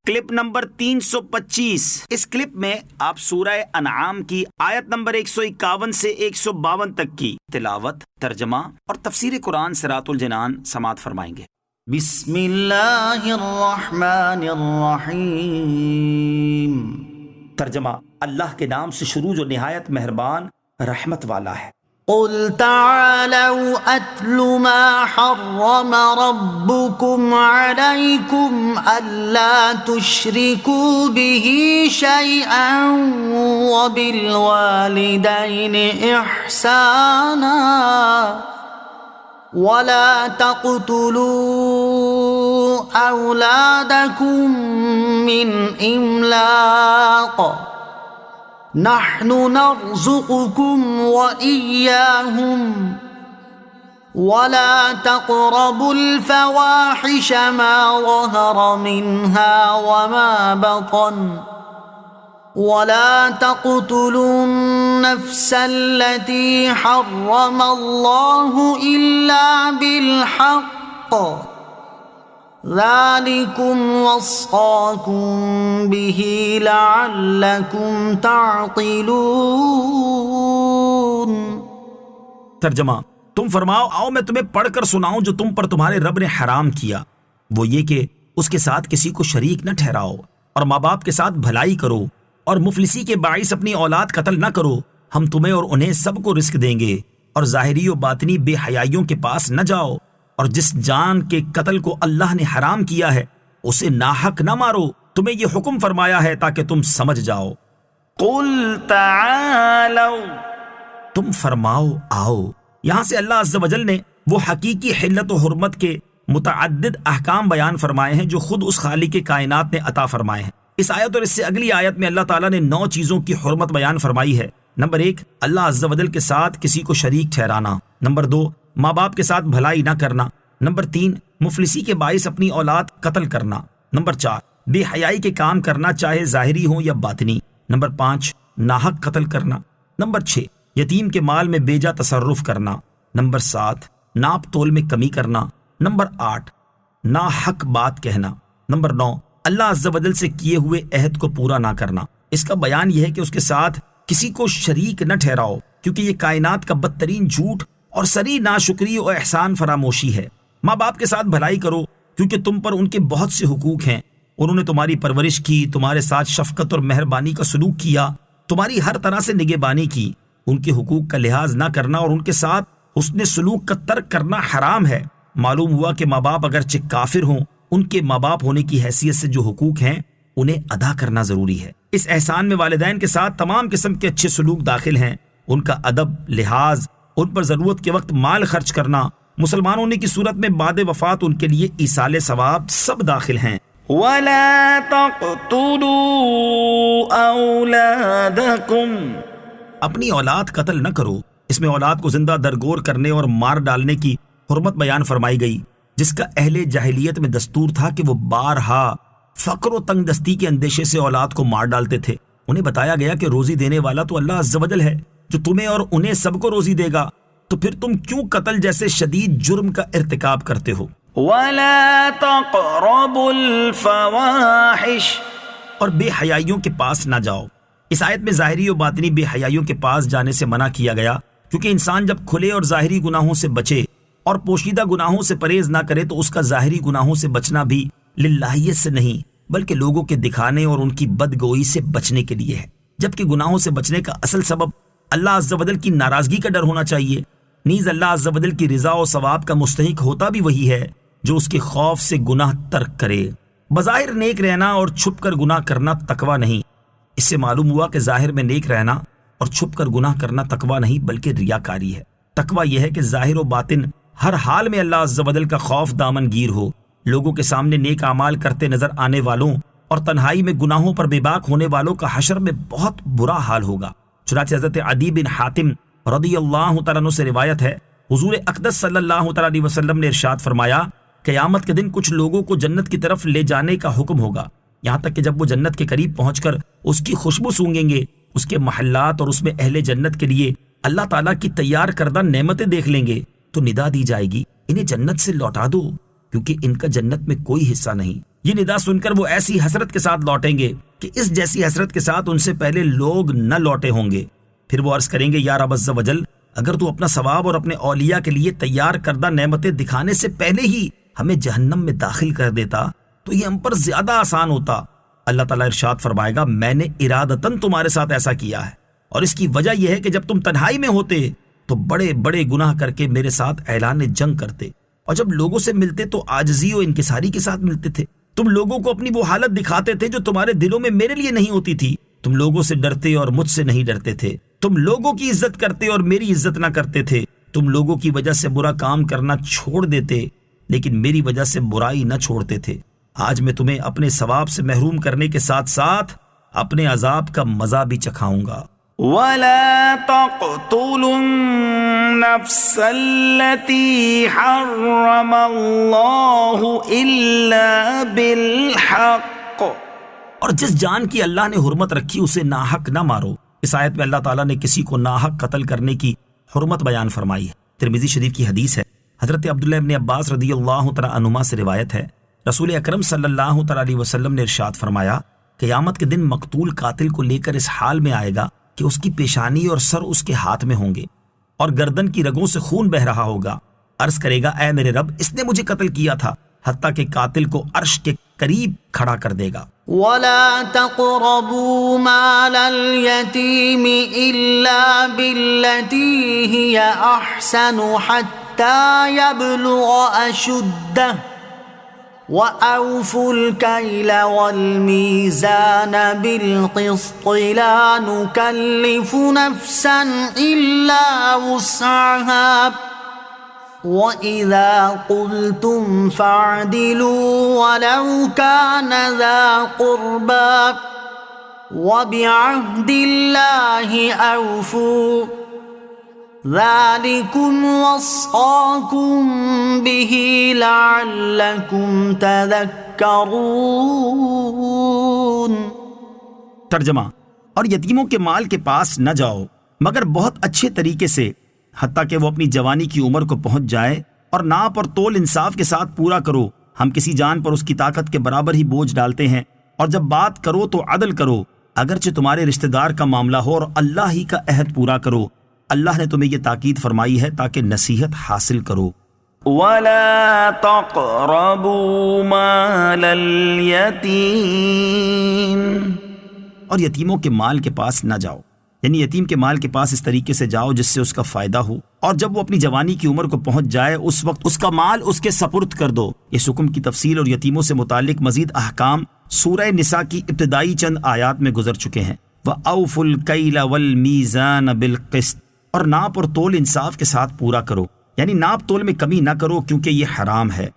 Clip number 325۔ اس clip میں آپ سورہ انعام کی آیت نمبر 151 سے 152 تک کی تلاوت، ترجمہ اور تفسیر قرآن صراط الجنان سماعت فرمائیں گے۔ بسم اللہ الرحمن الرحیم۔ ترجمہ: اللہ کے نام سے شروع جو نہایت مہربان رحمت والا ہے۔ قل تعالوا اتل ما حرم ربكم عليكم الا تشركوا به شيئا وبالوالدين احسانا ولا تقتلوا اولادكم من املاق نحن نرزقكم وإياهم ولا تقربوا الفواحش ما ظهر منها وما بطن ولا تقتلوا النفس التي حرم الله إلا بالحق ذَلِكُمْ وَصَّاكُمْ بِهِ لَعَلَّكُمْ تَعْقِلُونَ۔ ترجمہ: تم فرماؤ آؤ میں تمہیں پڑھ کر سناؤں جو تم پر تمہارے رب نے حرام کیا، وہ یہ کہ اس کے ساتھ کسی کو شریک نہ ٹھہراؤ، اور ماں باپ کے ساتھ بھلائی کرو، اور مفلسی کے باعث اپنی اولاد قتل نہ کرو۔ ہم تمہیں اور انہیں سب کو رزق دیں گے، اور ظاہری و باطنی بے حیائیوں کے پاس نہ جاؤ، اور جس جان کے قتل کو اللہ نے حرام کیا ہے اسے ناحق نہ مارو۔ تمہیں یہ حکم فرمایا ہے تاکہ تم سمجھ جاؤ۔ قل تعالوا، تم فرماؤ آؤ۔ یہاں سے اللہ عز و جل نے وہ حقیقی حلت و حرمت کے متعدد احکام بیان فرمائے ہیں جو خود اس خالق کائنات نے عطا فرمائے ہیں۔ اس آیت اور اس سے اگلی آیت میں اللہ تعالیٰ نے 9 چیزوں کی حرمت بیان فرمائی ہے۔ نمبر 1، اللہ عز و جل کے ساتھ کسی کو شریک ٹھہرانا۔ نمبر 2، ماں باپ کے ساتھ بھلائی نہ کرنا۔ نمبر 3، مفلسی کے باعث اپنی اولاد قتل کرنا۔ نمبر 4، بے حیائی کے کام کرنا چاہے ظاہری ہوں یا باطنی۔ نمبر 5، ناحق قتل کرنا۔ نمبر 6، یتیم کے مال میں بیجا تصرف کرنا۔ نمبر 7، ناپ تول میں کمی کرنا۔ نمبر 8، ناحق بات کہنا۔ نمبر 9، اللہ عز و جل سے کیے ہوئے عہد کو پورا نہ کرنا۔ اس کا بیان یہ ہے کہ اس کے ساتھ کسی کو شریک نہ ٹھہراؤ، کیونکہ یہ کائنات کا بدترین جھوٹ اور سری ناشکری و احسان فراموشی ہے۔ ماں باپ کے ساتھ بھلائی کرو، کیونکہ تم پر ان کے بہت سے حقوق ہیں۔ انہوں نے تمہاری پرورش کی، تمہارے ساتھ شفقت اور مہربانی کا سلوک کیا، تمہاری ہر طرح سے نگہبانی کی۔ ان کے حقوق کا لحاظ نہ کرنا اور ان کے ساتھ حسن سلوک کا ترک کرنا حرام ہے۔ معلوم ہوا کہ ماں باپ اگرچہ کافر ہوں، ان کے ماں باپ ہونے کی حیثیت سے جو حقوق ہیں انہیں ادا کرنا ضروری ہے۔ اس احسان میں والدین کے ساتھ تمام قسم کے اچھے سلوک داخل ہیں۔ ان کا ادب، لحاظ، ان پر ضرورت کے وقت مال خرچ کرنا، مسلمان ہونے کی صورت میں بعد وفات ان کے لیے ایصال ثواب سب داخل ہیں۔ وَلَا تَقْتُلُوا أَوْلَادَكُمْ، اپنی اولاد قتل نہ کرو۔ اس میں اولاد کو زندہ درگور کرنے اور مار ڈالنے کی حرمت بیان فرمائی گئی، جس کا اہل جاہلیت میں دستور تھا کہ وہ بارہا فقر و تنگ دستی کے اندیشے سے اولاد کو مار ڈالتے تھے۔ انہیں بتایا گیا کہ روزی دینے والا تو اللہ عز و جل ہے جو تمہیں اور انہیں سب کو روزی دے گا، تو پھر تم کیوں قتل جیسے شدید جرم کا ارتکاب کرتے ہو؟ وَلَا تَقْرَبُوا الْفَوَاحِشَ، اور بے حیائیوں کے پاس نہ جاؤ۔ اس آیت میں ظاہری و باطنی بے حیائیوں کے پاس جانے سے منع کیا گیا، کیونکہ انسان جب کھلے اور ظاہری گناہوں سے بچے اور پوشیدہ گناہوں سے پرہیز نہ کرے تو اس کا ظاہری گناہوں سے بچنا بھی للہیت سے نہیں بلکہ لوگوں کے دکھانے اور ان کی بدگوئی سے بچنے کے لیے ہے، جبکہ گناہوں سے بچنے کا اصل سبب اللہ عز و جل کی ناراضگی کا ڈر ہونا چاہیے۔ نیز اللہ عز و جل کی رضا و ثواب کا مستحق ہوتا بھی وہی ہے جو اس کے خوف سے گناہ ترک کرے۔ بظاہر نیک رہنا اور چھپ کر گناہ کرنا تقوی نہیں۔ اس سے معلوم ہوا کہ ظاہر میں نیک رہنا اور چھپ کر گناہ کرنا تقوی نہیں بلکہ ریاکاری ہے۔ تقوی یہ ہے کہ ظاہر و باطن ہر حال میں اللہ عز و جل کا خوف دامن گیر ہو، لوگوں کے سامنے نیک اعمال کرتے نظر آنے والوں اور تنہائی میں گناہوں پر بے باک ہونے والوں کا حشر میں بہت برا حال ہوگا۔ چنانچہ حضرت عدی بن حاتم رضی اللہ تعالیٰ عنہ سے روایت ہے، حضور اقدس صلی اللہ تعالیٰ علیہ وسلم نے ارشاد فرمایا، قیامت کے دن کچھ لوگوں کو جنت کی طرف لے جانے کا حکم ہوگا، یہاں تک کہ جب وہ جنت کے قریب پہنچ کر اس کی خوشبو سونگیں گے، اس کے محلات اور اس میں اہل جنت کے لیے اللہ تعالیٰ کی تیار کردہ نعمتیں دیکھ لیں گے تو ندا دی جائے گی، انہیں جنت سے لوٹا دو۔ کیونکہ ان کا جنت میں کوئی حصہ نہیں۔ یہ ندا سن کر وہ ایسی حسرت کے ساتھ لوٹیں گے کہ اس جیسی حسرت کے ساتھ ان سے پہلے لوگ نہ لوٹے ہوں گے۔ پھر وہ عرض کریں گے یا رب عز و جل، اگر تو اپنا ثواب اور اپنے اولیاء کے لیے تیار کردہ نعمتیں دکھانے سے پہلے ہی ہمیں جہنم میں داخل کر دیتا تو یہ ہم پر زیادہ آسان ہوتا۔ اللہ تعالیٰ ارشاد فرمائے گا میں نے ارادتاً تمہارے ساتھ ایسا کیا ہے، اور اس کی وجہ یہ ہے کہ جب تم تنہائی میں ہوتے تو بڑے بڑے گناہ کر کے میرے ساتھ اعلان جنگ کرتے، اور جب لوگوں سے ملتے تو عاجزی و انکساری کے ساتھ ملتے تھے۔ تم لوگوں کو اپنی وہ حالت دکھاتے تھے جو تمہارے دلوں میں میرے لیے نہیں ہوتی تھی۔ تم لوگوں سے ڈرتے اور مجھ سے نہیں ڈرتے تھے۔ تم لوگوں کی عزت کرتے اور میری عزت نہ کرتے تھے۔ تم لوگوں کی وجہ سے برا کام کرنا چھوڑ دیتے لیکن میری وجہ سے برائی نہ چھوڑتے تھے۔ آج میں تمہیں اپنے ثواب سے محروم کرنے کے ساتھ ساتھ اپنے عذاب کا مزہ بھی چکھاؤں گا۔ ولا تقتلوا النفس التي حرم الله إلا بالحق، اور جس جان کی اللہ نے حرمت رکھی اسے ناحق نہ مارو۔ اس آیت میں اللہ تعالیٰ نے کسی کو ناحق قتل کرنے کی حرمت بیان فرمائی ہے۔ ترمذی شریف کی حدیث ہے، حضرت عبداللہ ابن عباس رضی اللہ تعالیٰ عنہما سے روایت ہے، رسول اکرم صلی اللہ تعالیٰ علیہ وسلم نے ارشاد فرمایا، قیامت کے دن مقتول قاتل کو لے کر اس حال میں آئے گا کہ اس کی پیشانی اور سر اس کے ہاتھ میں ہوں گے اور گردن کی رگوں سے خون بہ رہا ہوگا۔ عرض کرے گا اے میرے رب، اس نے مجھے قتل کیا تھا، حتیٰ کہ قاتل کو عرش کے قریب کھڑا کر دے گا۔ ولا تقربوا مال اليتيم إلا بالتي هي أحسن حتى يبلغ أشده وأوفوا الكيل والميزان بالقسط لا نكلف نفسا إلا وسعها وَإِذَا قُلْتُمْ فَاعْدِلُوا وَلَوْ كَانَ ذَا قُرْبَى وَبِعَهْدِ اللَّهِ أَوْفُوا ذَلِكُمْ وَصَّاكُمْ بِهِ لَعَلَّكُمْ تَذَكَّرُونَ۔ ترجمہ، اور یتیموں کے مال کے پاس نہ جاؤ مگر بہت اچھے طریقے سے، حتیٰ کہ وہ اپنی جوانی کی عمر کو پہنچ جائے، اور ناپ اور تول انصاف کے ساتھ پورا کرو۔ ہم کسی جان پر اس کی طاقت کے برابر ہی بوجھ ڈالتے ہیں، اور جب بات کرو تو عدل کرو، اگرچہ تمہارے رشتہ دار کا معاملہ ہو، اور اللہ ہی کا عہد پورا کرو۔ اللہ نے تمہیں یہ تاکید فرمائی ہے تاکہ نصیحت حاصل کرو۔ ولا تقربوا مال اليتيم، اور یتیموں کے مال کے پاس نہ جاؤ، یعنی یتیم کے مال کے پاس اس طریقے سے جاؤ جس سے اس کا فائدہ ہو، اور جب وہ اپنی جوانی کی عمر کو پہنچ جائے اس وقت اس کا مال اس کے سپرد کر دو۔ اس حکم کی تفصیل اور یتیموں سے متعلق مزید احکام سورہ نساء کی ابتدائی چند آیات میں گزر چکے ہیں۔ وَأَوْفُوا الْكَيْلَ وَالْمِيزَانَ بِالْقِسْطِ، اور ناپ اور تول انصاف کے ساتھ پورا کرو، یعنی ناپ تول میں کمی نہ کرو کیونکہ یہ حرام ہے۔